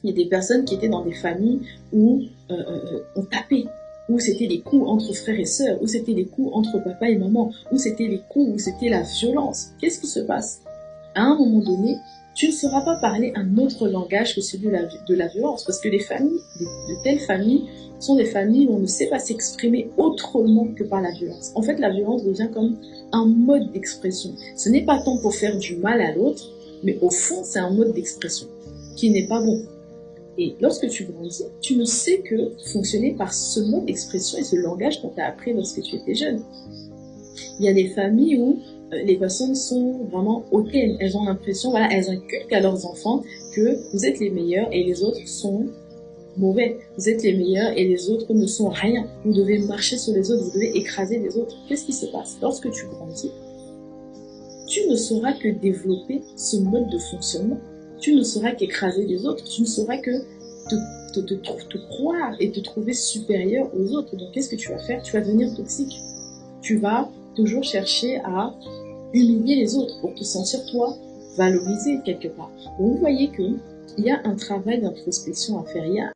Il y a des personnes qui étaient dans des familles où on tapait, où c'était les coups entre frères et sœurs, où c'était les coups entre papa et maman, où c'était les coups, où c'était la violence. Qu'est-ce qui se passe? À un moment donné, tu ne sauras pas parler un autre langage que celui de la violence, parce que les familles, de telles familles, sont des familles où on ne sait pas s'exprimer autrement que par la violence. En fait, la violence devient comme un mode d'expression. Ce n'est pas tant pour faire du mal à l'autre, mais au fond, c'est un mode d'expression qui n'est pas bon. Et lorsque tu grandis, tu ne sais que fonctionner par ce mode d'expression et ce langage qu'on t'a appris lorsque tu étais jeune. Il y a des familles où les personnes sont vraiment hautaines. Elles ont l'impression, voilà, elles inculquent à leurs enfants que vous êtes les meilleurs et les autres sont mauvais. Vous êtes les meilleurs et les autres ne sont rien. Vous devez marcher sur les autres, vous devez écraser les autres. Qu'est-ce qui se passe? Lorsque tu grandis, tu ne sauras que développer ce mode de fonctionnement. Tu ne sauras qu'écraser les autres. Tu ne sauras que te croire et te trouver supérieur aux autres. Donc qu'est-ce que tu vas faire? Tu vas devenir toxique. Tu vas toujours chercher à humilier les autres pour te sentir toi valorisé quelque part. Donc vous voyez qu'il y a un travail d'introspection à faire.